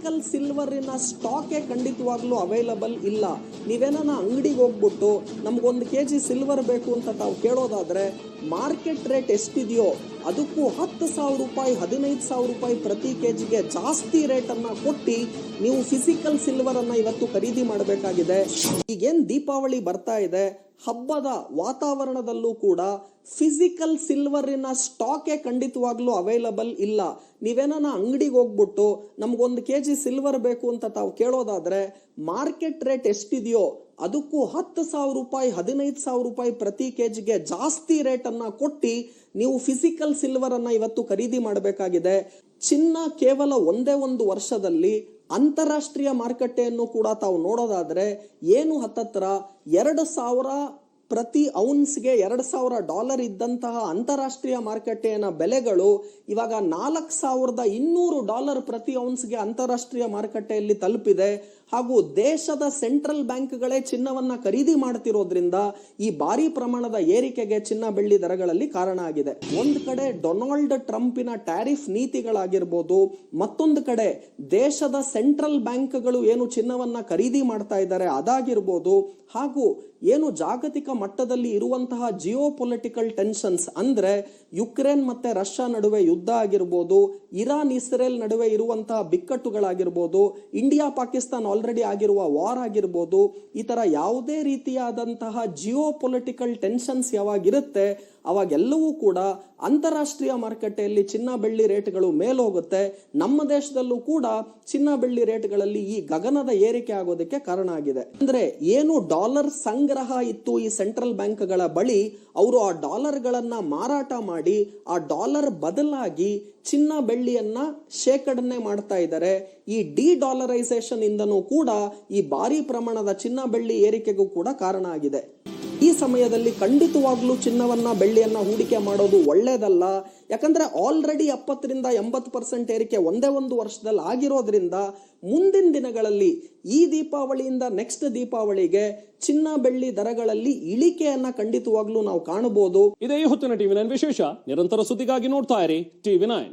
Physical ಸಿಲ್ವರಿನ ಸ್ಟಾಕೇ ಖಂಡಿತವಾಗ್ಲೂ available ಇಲ್ಲ. ನೀವೇನ ಅಂಗಡಿಗೆ ಹೋಗ್ಬಿಟ್ಟು ನಮ್ಗೊಂದು ಕೆಜಿ ಸಿಲ್ವರ್ ಬೇಕು ಅಂತ ತಾವು ಕೇಳೋದಾದ್ರೆ ಮಾರ್ಕೆಟ್ ರೇಟ್ ಎಷ್ಟಿದೆಯೋ ಅದಕ್ಕೂ 10,000 ರೂಪಾಯಿ 15,000 ರೂಪಾಯಿ ಪ್ರತಿ ಕೆಜಿಗೆ ಜಾಸ್ತಿ ರೇಟ್ ಅನ್ನ ಕೊಟ್ಟು ನೀವು ಫಿಸಿಕಲ್ ಸಿಲ್ವರ್ ಅನ್ನ ಇವತ್ತು ಖರೀದಿ ಮಾಡಬೇಕಾಗಿದೆ. ಈಗೇನ್ ದೀಪಾವಳಿ ಬರ್ತಾ ಇದೆ, ಹಬ್ಬದ ವಾತಾವರಣದಲ್ಲೂ ಕೂಡ ಫಿಸಿಕಲ್ ಸಿಲ್ವರಿನ ಸ್ಟಾಕೇ ಖಂಡಿತವಾಗ್ಲೂ ಅವೈಲಬಲ್ ಇಲ್ಲ. ನೀವೇನ ಅಂಗಡಿಗೆ ಹೋಗ್ಬಿಟ್ಟು ನಮ್ಗೊಂದು ಕೆಜಿ ಸಿಲ್ವರ್ ಬೇಕು ಅಂತ ತಾವು ಕೇಳೋದಾದ್ರೆ ಮಾರ್ಕೆಟ್ ರೇಟ್ ಎಷ್ಟಿದೆಯೋ ಅದಕ್ಕೂ 10,000 ರೂಪಾಯಿ 15,000 ರೂಪಾಯಿ ಪ್ರತಿ ಕೆಜಿಗೆ ಜಾಸ್ತಿ ರೇಟ್ ಅನ್ನ ಕೊಟ್ಟು ನೀವು ಫಿಸಿಕಲ್ ಸಿಲ್ವರ್ ಅನ್ನ ಇವತ್ತು ಖರೀದಿ ಮಾಡಬೇಕಾಗಿದೆ. ಚಿನ್ನ ಕೇವಲ ಒಂದೇ ಒಂದು ವರ್ಷದಲ್ಲಿ ಅಂತಾರಾಷ್ಟ್ರೀಯ ಮಾರುಕಟ್ಟೆಯನ್ನು ಕೂಡ ತಾವು ನೋಡೋದಾದ್ರೆ ಏನು ಹತ್ತತ್ರ 2,000 ಪ್ರತಿ ಔನ್ಸ್ಗೆ $2,000 ಇದ್ದಂತಹ ಅಂತಾರಾಷ್ಟ್ರೀಯ ಮಾರುಕಟ್ಟೆಯ ಬೆಲೆಗಳು ಇವಾಗ $4,200 ಪ್ರತಿ ಔನ್ಸ್ಗೆ ಅಂತಾರಾಷ್ಟ್ರೀಯ ಮಾರುಕಟ್ಟೆಯಲ್ಲಿ ತಲುಪಿದೆ. ಹಾಗೂ ದೇಶದ ಸೆಂಟ್ರಲ್ ಬ್ಯಾಂಕ್ಗಳೇ ಚಿನ್ನವನ್ನ ಖರೀದಿ ಮಾಡ್ತಿರೋದ್ರಿಂದ ಈ ಭಾರಿ ಪ್ರಮಾಣದ ಏರಿಕೆಗೆ ಚಿನ್ನ ಬೆಳ್ಳಿ ದರಗಳಲ್ಲಿ ಕಾರಣ ಆಗಿದೆ. ಒಂದು ಕಡೆ ಡೊನಾಲ್ಡ್ ಟ್ರಂಪಿನ ಟ್ಯಾರಿಫ್ ನೀತಿಗಳಾಗಿರ್ಬೋದು, ಮತ್ತೊಂದು ಕಡೆ ದೇಶದ ಸೆಂಟ್ರಲ್ ಬ್ಯಾಂಕ್ಗಳು ಏನು ಚಿನ್ನವನ್ನ ಖರೀದಿ ಮಾಡ್ತಾ ಇದ್ದಾರೆ ಅದಾಗಿರ್ಬೋದು, ಹಾಗೂ ಏನು ಜಾಗತಿಕ ಮಟ್ಟದಲ್ಲಿ ಇರುವಂತಹ ಜಿಯೋ ಪೊಲಿಟಿಕಲ್ ಟೆನ್ಷನ್ಸ್ ಅಂದ್ರೆ ಯುಕ್ರೇನ್ ಮತ್ತೆ ರಷ್ಯಾ ನಡುವೆ ಯುದ್ಧ ಆಗಿರ್ಬೋದು, ಇರಾನ್ ಇಸ್ರೇಲ್ ನಡುವೆ ಇರುವಂತಹ ಬಿಕ್ಕಟ್ಟುಗಳಾಗಿರ್ಬೋದು, ಇಂಡಿಯಾ ಪಾಕಿಸ್ತಾನ್ ಆಲ್ರೆಡಿ ಆಗಿರುವ ವಾರ್ ಆಗಿರ್ಬೋದು, ಈ ತರ ಯಾವುದೇ ರೀತಿಯಾದಂತಹ ಜಿಯೋ ಪೊಲಿಟಿಕಲ್ ಟೆನ್ಷನ್ಸ್ ಯಾವಾಗಿರುತ್ತೆ ಅವಾಗೆಲ್ಲವೂ ಕೂಡ ಅಂತಾರಾಷ್ಟ್ರೀಯ ಮಾರುಕಟ್ಟೆಯಲ್ಲಿ ಚಿನ್ನ ಬೆಳ್ಳಿ ರೇಟ್ಗಳು ಮೇಲೋಗುತ್ತೆ. ನಮ್ಮ ದೇಶದಲ್ಲೂ ಕೂಡ ಚಿನ್ನ ಬೆಳ್ಳಿ ರೇಟ್ಗಳಲ್ಲಿ ಈ ಗಗನದ ಏರಿಕೆ ಆಗೋದಕ್ಕೆ ಕಾರಣ ಆಗಿದೆ. ಅಂದ್ರೆ ಏನು ಡಾಲರ್ ಸಂಗ್ರಹ ಇತ್ತು ಈ ಸೆಂಟ್ರಲ್ ಬ್ಯಾಂಕ್ಗಳ ಬಳಿ, ಅವರು ಆ ಡಾಲರ್ಗಳನ್ನ ಮಾರಾಟ ಮಾಡಿ ಆ ಡಾಲರ್ ಬದಲಾಗಿ ಚಿನ್ನ ಬೆಳ್ಳಿಯನ್ನ ಶೇಖರಣೆ ಮಾಡ್ತಾ ಇದ್ದಾರೆ. ಈ ಡಿ-ಡಾಲರೈಸೇಷನ್ ಇಂದನೂ ಕೂಡ ಈ ಭಾರಿ ಪ್ರಮಾಣದ ಚಿನ್ನ ಬೆಳ್ಳಿ ಏರಿಕೆಗೂ ಕೂಡ ಕಾರಣ ಆಗಿದೆ. ಈ ಸಮಯದಲ್ಲಿ ಖಂಡಿತವಾಗ್ಲೂ ಚಿನ್ನವನ್ನ ಬೆಳ್ಳಿಯನ್ನ ಹೂಡಿಕೆ ಮಾಡೋದು ಒಳ್ಳೇದಲ್ಲ. ಯಾಕಂದ್ರೆ ಆಲ್ರೆಡಿ 70-80% ಏರಿಕೆ ಒಂದೇ ಒಂದು ವರ್ಷದಲ್ಲಿ ಆಗಿರೋದ್ರಿಂದ ಮುಂದಿನ ದಿನಗಳಲ್ಲಿ ಈ ದೀಪಾವಳಿಯಿಂದ ನೆಕ್ಸ್ಟ್ ದೀಪಾವಳಿಗೆ ಚಿನ್ನ ಬೆಳ್ಳಿ ದರಗಳಲ್ಲಿ ಇಳಿಕೆಯನ್ನ ಖಂಡಿತವಾಗ್ಲೂ ನಾವು ಕಾಣಬಹುದು. ಇದೇ ಹೊತ್ತಿನ ಟಿವಿ9 ವಿಶೇಷ. ನಿರಂತರ ಸುದ್ದಿಗಾಗಿ ನೋಡ್ತಾ ಇರಿ ಟಿವಿ9.